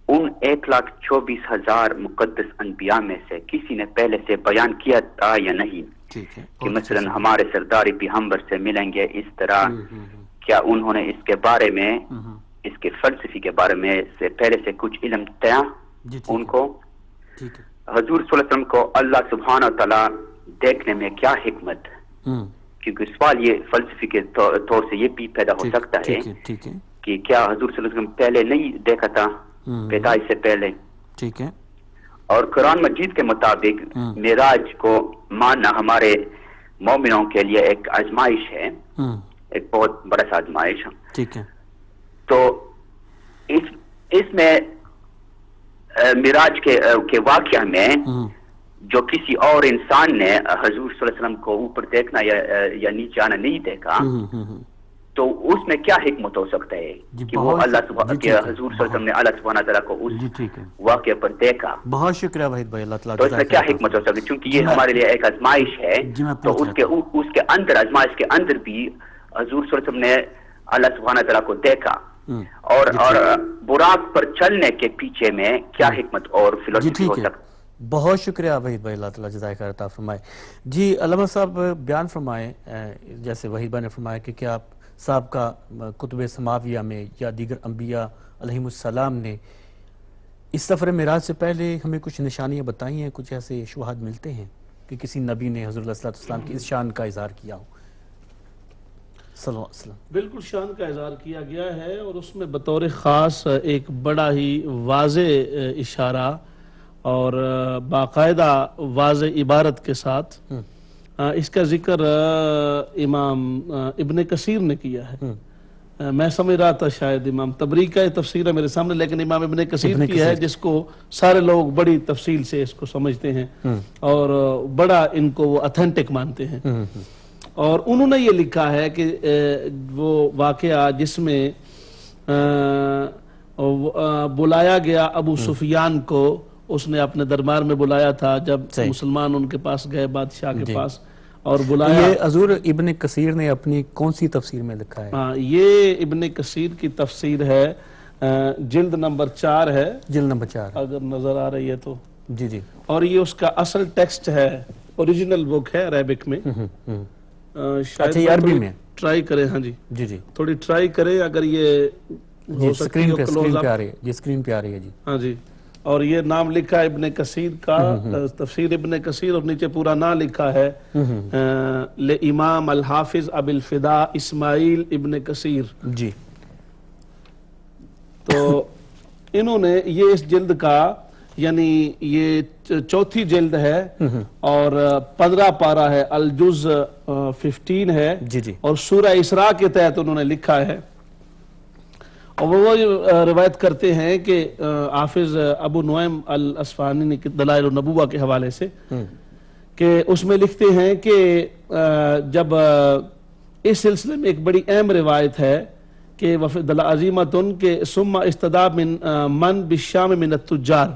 ان 1,24,000 مقدس انبیاء میں سے کسی نے پہلے سے بیان کیا تھا یا نہیں؟ کہ مثلا ہمارے سرداری پیغمبر سے ملیں گے اس طرح، کیا انہوں نے اس کے بارے میں اس کے فلسفی کے بارے میں سے پہلے سے کچھ علم تھا ان کو؟ حضور صلی اللہ علیہ وسلم کو اللہ سبحانہ وتعالی دیکھنے میں کیا حکمت؟ کیونکہ سوال یہ فلسفی کے طور سے یہ بھی پیدا ہو سکتا ہے کہ کیا حضور صلی اللہ علیہ وسلم پہلے نہیں دیکھا تھا پیدائش سے پہلے؟ ٹھیک ہے. اور قرآن مجید کے مطابق معراج کو ماننا ہمارے مومنوں کے لیے ایک آزمائش ہے، ایک بہت بڑا سا آزمائش. ٹھیک ہے. تو اس میں معراج کے واقعہ میں جو کسی اور انسان نے حضور صلی اللہ علیہ وسلم کو اوپر دیکھنا یا نیچے آنا نہیں دیکھا تو اس میں کیا حکمت ہو سکتا ہے کہ وہ اللہ حضور صلی اللہ علیہ وسلم نے اللہ سبحانہ تعالیٰ کو اس واقعے پر دیکھا؟ بہت شکریہ وحید بھائی. اللہ تعالیٰ تو اس میں کیا حکمت ہو سکتی ہے؟ چونکہ یہ ہمارے لیے ایک آزمائش ہے تو اس کے اندر آزمائش کے اندر بھی حضور صلی اللہ علیہ وسلم نے اللہ سبحانہ تعالیٰ کو دیکھا اور براق پر چلنے کے پیچھے میں کیا حکمت اور فلسفی ہو سکتی؟ بہت شکریہ وحید بھائی. اللہ تعالیٰ جزائے خیر عطا فرمائے. جی علامہ صاحب بیان فرمائے جیسے وحید بھائی نے فرمایا کہ کیا صاحب کا کتب سماویہ میں یا دیگر انبیاء علیہم السلام نے اس سفر معراج سے پہلے ہمیں کچھ نشانیاں بتائی ہیں، کچھ ایسے شواہد ملتے ہیں کہ کسی نبی نے حضور صلی اللہ علیہ وسلم کی اس شان کا اظہار کیا ہو؟ صلی اللہ علیہ وسلم. بالکل شان کا اظہار کیا گیا ہے اور اس میں بطور خاص ایک بڑا ہی واضح اشارہ اور باقاعدہ واضح عبارت کے ساتھ اس کا ذکر امام ابن کثیر نے کیا ہے. میں سمجھ رہا تھا شاید امام طبری کا تفسیر ہے میرے سامنے، لیکن امام ابن کثیر کی ہے جس کو سارے لوگ بڑی تفصیل سے اس کو سمجھتے ہیں اور بڑا ان کو وہ اتھینٹک مانتے ہیں. اور انہوں نے یہ لکھا ہے کہ وہ واقعہ جس میں بلایا گیا ابو سفیان کو، اس نے اپنے دربار میں بلایا تھا جب مسلمان ان کے پاس گئے بادشاہ کے پاس اور بلایا. یہ حضور ابن کثیر نے اپنی کون سی تفسیر میں لکھا ہے؟ یہ ابن کثیر کی تفسیر ہے، جلد نمبر 4 ہے. جلد نمبر 4 اگر نظر آ رہی ہے تو جی جی. اور یہ اس کا اصل ٹیکسٹ ہے، اوریجنل بک ہے عربک میں. شاید عربی میں ٹرائی کریں. ہاں جی جی جی تھوڑی ٹرائی کریں اگر یہ سکرین پہ آ رہی ہے. جی سکرین پہ آ رہی ہے. جی ہاں جی. اور یہ نام لکھا ہے ابن کثیر کا، تفسیر ابن کثیر، اور نیچے پورا نام لکھا ہے امام الحافظ ابی الفداء اسماعیل ابن کثیر. جی. تو انہوں نے یہ اس جلد کا یعنی یہ 4تھی جلد ہے اور 15 پارہ ہے، الجز 15 ہے اور سورہ اسراء کے تحت انہوں نے لکھا ہے. اور وہ روایت کرتے ہیں کہ حافظ ابو نعیم الاصفہانی کی دلائل النبوہ کے حوالے سے کہ اس میں لکھتے ہیں کہ جب اس سلسلے میں ایک بڑی اہم روایت ہے کہ وفد عظیمتن کہ ثم استدعا من بالشام من التجار،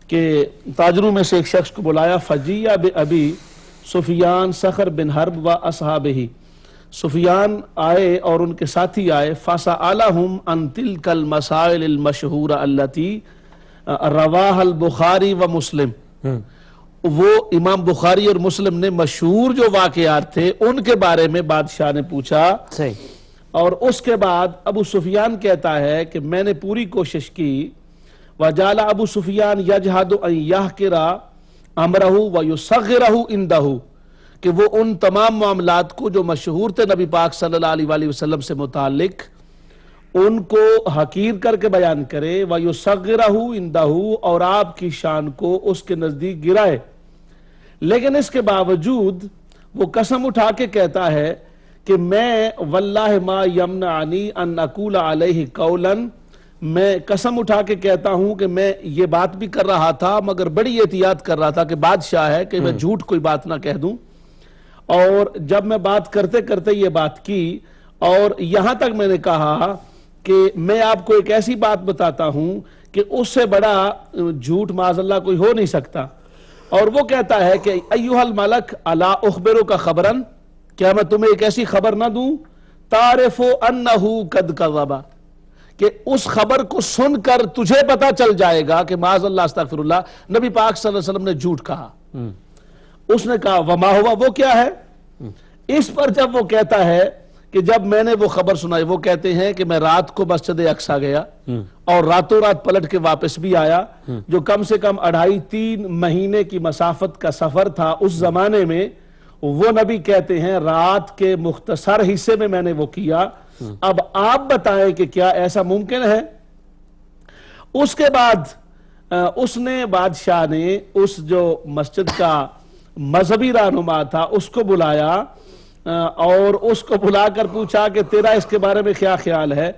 کہ تاجروں میں سے ایک شخص کو بلایا، فجیہ بأبی سفیان صخر بن حرب و اصحابہ، سفیان آئے اور ان کے ساتھی آئے، فَسَأَلَهُمْ عَنْ تِلْكَ الْمَسَائِلِ الْمَشْهُورَ الَّتِي رَوَاهَا الْبُخَارِي وَمُسْلِمْ. وہ امام بخاری اور مسلم نے مشہور جو واقعات تھے ان کے بارے میں بادشاہ نے پوچھا. اور اس کے بعد ابو سفیان کہتا ہے کہ میں نے پوری کوشش کی، وَجَعَلَ ابو سفیان يَجْحَدُ أَنْ يَحْقِرَ أَمْرَهُ وَيُصَغِّرَهُ عِنْدَهُ، کہ وہ ان تمام معاملات کو جو مشہور تھے نبی پاک صلی اللہ علیہ وسلم سے متعلق ان کو حقیر کر کے بیان کرے، وَيُصَغِّرَهُ عِنْدَهُ، اور آپ کی شان کو اس کے نزدیک گرائے. لیکن اس کے باوجود وہ قسم اٹھا کے کہتا ہے کہ میں واللہ ما یمنعنی ان اقول علیہ قولا، میں قسم اٹھا کے کہتا ہوں کہ میں یہ بات بھی کر رہا تھا مگر بڑی احتیاط کر رہا تھا کہ بادشاہ ہے کہ میں جھوٹ کوئی بات نہ کہہ دوں. اور جب میں بات کرتے کرتے یہ بات کی اور یہاں تک میں نے کہا کہ میں آپ کو ایک ایسی بات بتاتا ہوں کہ اس سے بڑا جھوٹ معاذ اللہ کوئی ہو نہیں سکتا، اور وہ کہتا ہے کہ ایھا الملک الا اخبرک خبرا، کیا میں تمہیں ایک ایسی خبر نہ دوں، تعرف انہ قد کذب، کہ اس خبر کو سن کر تجھے پتا چل جائے گا کہ معاذ اللہ استغفر اللہ نبی پاک صلی اللہ علیہ وسلم نے جھوٹ کہا۔ اس نے کہا وما ہوا، وہ کیا ہے؟ اس پر جب وہ کہتا ہے کہ جب میں نے وہ خبر سنائی، وہ کہتے ہیں کہ میں رات کو مسجد اقصیٰ گیا اور راتوں رات پلٹ کے واپس بھی آیا، جو کم سے کم 2.5-3 مہینے کی مسافت کا سفر تھا اس زمانے میں، وہ نبی کہتے ہیں رات کے مختصر حصے میں نے وہ کیا۔ اب آپ بتائیں کہ کیا ایسا ممکن ہے؟ اس کے بعد اس نے بادشاہ نے اس جو مسجد کا مذہبی رہنما تھا اس کو بلایا اور اس کو بلا کر پوچھا کہ تیرا اس کے بارے میں کیا خیال ہے؟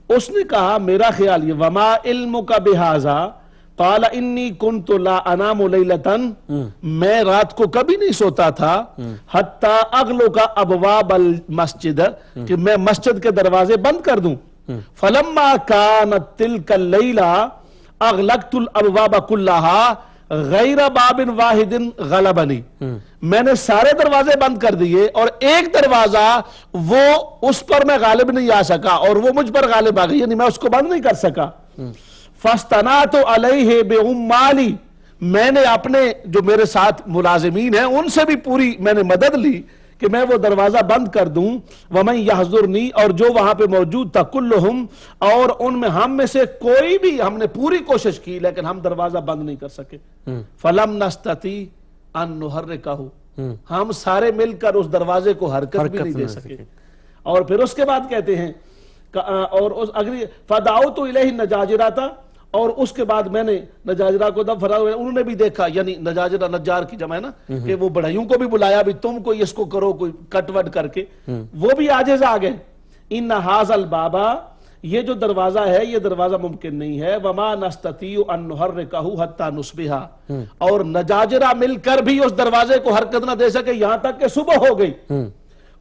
اس نے کہا میرا خیال یہ، وما علمک بہذا قال انی کنت لا انام لیلۃ، میں رات کو کبھی نہیں سوتا تھا، حتی اغلق ابواب المسجد، کہ میں مسجد کے دروازے بند کر دوں، فلما کانت تلک اللیلہ اغلقت الابواب کلہا غیر باب واحد غلبنی، میں نے سارے دروازے بند کر دیے اور ایک دروازہ وہ اس پر میں غالب نہیں آ سکا اور وہ مجھ پر غالب آ گئی، یعنی میں اس کو بند نہیں کر سکا۔ فاستنعت علیہ بعمالی، میں نے اپنے جو میرے ساتھ ملازمین ہیں ان سے بھی پوری میں نے مدد لی کہ میں وہ دروازہ بند کر دوں، ومن یحضرنی، اور جو وہاں پہ موجود تھا، کلہم، اور ان میں ہم میں سے کوئی بھی، ہم نے پوری کوشش کی لیکن ہم دروازہ بند نہیں کر سکے۔ فلم نستطیع ان نحرکہ، ہم سارے مل کر اس دروازے کو حرکت بھی نہیں دے سکے۔ اور پھر اس کے بعد کہتے ہیں اور فدعوت الیہ النجاجرۃ، اور اس کے بعد میں نے نجاجرہ کو انہوں نے بھی دیکھا، یعنی نجاجرہ نجار کی جمع ہے نا، کہ وہ بڑھائیوں کو بھی بلایا بھی تم کوئی اس کو کرو، کوئی کٹ وٹ کر کے، وہ بھی عاجز آ گئے۔ ان ھذا الباب، یہ جو دروازہ ہے یہ دروازہ ممکن نہیں ہے، وما نستطیع ان نحرکہ حتی نصبح، اور نجاجرہ مل کر بھی اس دروازے کو حرکت نہ دے سکے یہاں تک کہ صبح ہو گئی۔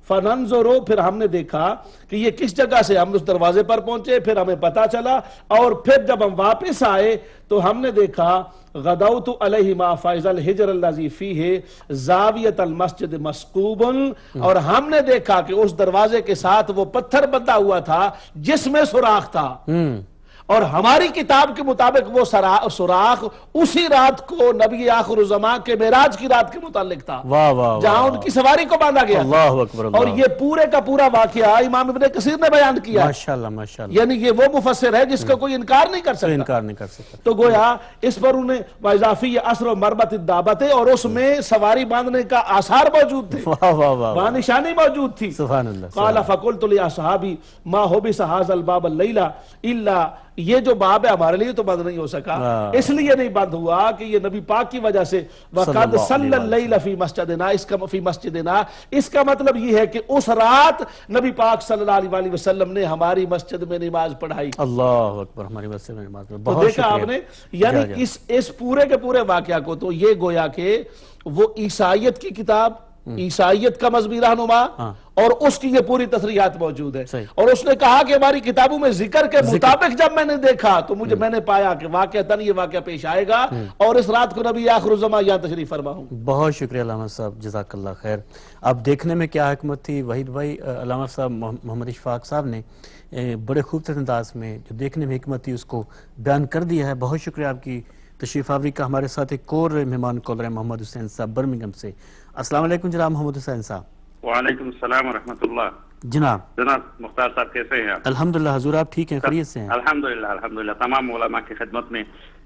فننظروا، پھر ہم نے دیکھا کہ یہ کس جگہ سے، ہم اس دروازے پر پہنچے، پھر ہمیں پتا چلا، اور پھر جب ہم واپس آئے تو ہم نے دیکھا غدوت علیہما فاذا الحجر الذی فیہ زاویۃ المسجد مسکوب، اور ہم نے دیکھا کہ اس دروازے کے ساتھ وہ پتھر بندھا ہوا تھا جس میں سوراخ تھا، اور ہماری کتاب کے مطابق وہ سوراخ اسی رات کو نبی آخر الزمان کے معراج کی رات کے متعلق تھا، جہاں ان کی سواری کو باندھا گیا تھا۔ اور یہ پورے کا پورا واقعہ امام ابن کثیر نے بیان کیا، ماشاءاللہ، یعنی یہ وہ مفسر ہے جس کا کوئی انکار نہیں کر سکتا۔ تو گویا اس پر انہیں واضافی اثر و مربط الدابت، اور اس میں سواری باندھنے کا آثار موجود تھے، وہاں نشانی موجود تھی۔ قال فقلت لاصحابی ما حبس ھذا الباب اللیلہ الا، یہ جو باب ہے ہمارے لیے تو بند نہیں ہو سکا، اس لیے نہیں بند ہوا کہ یہ نبی پاک کی وجہ سے وقد صلی اللیل فی مسجدنا، اس کا مطلب یہ ہے کہ اس رات نبی پاک صلی اللہ علیہ وسلم نے ہماری مسجد میں نماز پڑھائی۔ اللہ اکبر، ہماری مسجد میں نماز پڑھائی، تو دیکھا آپ نے، یعنی اس پورے کے پورے واقعہ کو تو یہ گویا کہ وہ عیسائیت کی کتاب، عیسائیت کا مذہبی رہنما، اور اس کی یہ پوری تصریحات موجود ہے، اور اس نے کہا کہ ہماری کتابوں میں ذکر کے مطابق جب میں نے دیکھا تو میں نے پایا کہ واقعتاً یہ واقعہ پیش آئے گا، اور اس رات کو نبی آخر الزمان یہاں تشریف فرما ہوں۔ بہت شکریہ علامہ صاحب، جزاک اللہ خیر۔ اب دیکھنے میں کیا حکمت تھی وحید بھائی، علامہ صاحب محمد اشفاق صاحب نے بڑے خوبصورت انداز میں جو دیکھنے میں حکمت تھی اس کو بیان کر دیا ہے۔ بہت شکریہ آپ کی تشریف آوری کا۔ ہمارے ساتھ ایک اور مہمان کال رہے ہیں محمد حسین صاحب برمنگھم سے۔ السلام علیکم جناب محمد حسین صاحب۔ وعلیکم السلام ورحمۃ اللہ۔ جناب مختار صاحب کیسے ہیں آپ؟ الحمدللہ حضور، آپ ٹھیک ہیں، خیریت سے ہیں؟ الحمدللہ، تمام علماء کی خدمت میں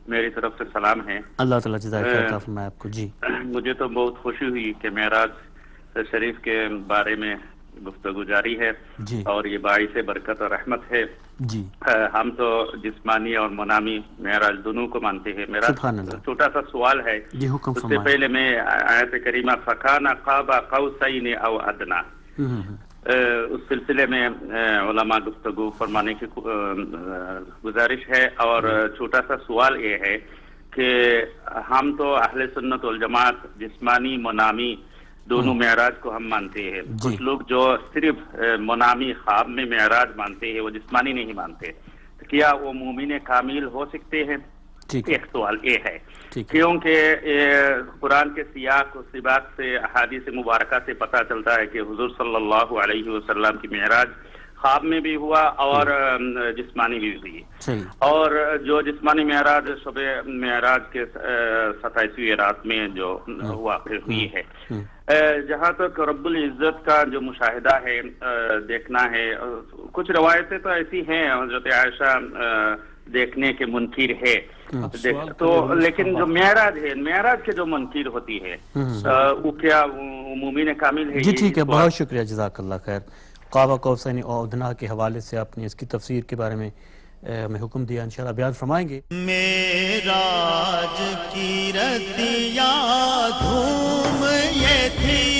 میری طرف سے سلام ہے۔ اللہ تعالیٰ جزائے خیر عطا فرمائے آپ کو۔ جی، مجھے تو بہت خوشی ہوئی کہ معراج شریف کے بارے میں گفتگو جاری ہے، اور یہ باعث برکت اور رحمت ہے۔ جی، ہم تو جسمانی اور منامی معراج دونوں کو مانتے ہیں۔ میرا چھوٹا سا سوال ہے، اس سے پہلے میں آیت کریمہ فَكَانَ قَابَ قَوْسَيْنِ أَوْ أَدْنَىٰ، اس سلسلے میں علماء گفتگو فرمانے کی گزارش ہے۔ اور چھوٹا سا سوال یہ ہے کہ ہم تو اہل سنت والجماعت جسمانی منامی دونوں معراج کو ہم مانتے ہیں. کچھ لوگ جو صرف منامی خواب میں معراج مانتے ہیں وہ جسمانی نہیں مانتے, تو کیا وہ مومن کامل ہو سکتے ہیں؟ ایک سوال یہ ہے کیونکہ قرآن کے سیاق و سباق سے احادیث مبارکہ سے پتہ چلتا ہے کہ حضور صلی اللہ علیہ وسلم کی معراج خواب میں بھی ہوا اور جسمانی بھی ہوئی, اور جو جسمانی معراج شب معراج کے 27ویں رات میں جو واقع ہوئی ہے. جہاں تک رب العزت کا جو مشاہدہ ہے دیکھنا ہے, کچھ روایتیں تو ایسی ہیں حضرت عائشہ دیکھنے کے منکر ہے, تو لیکن جو معراج ہے, معراج کے جو منکر ہوتی ہے وہ کیا مومن کامل ہے؟ جی ٹھیک ہے, بہت شکریہ, جزاک اللہ خیر. قاب قوسین اور ادنیٰ کے حوالے سے آپ نے اس کی تفسیر کے بارے میں ہمیں حکم دیا, انشاءاللہ بیان فرمائیں گے. معراج کی رتیاں دھوم یہ تھی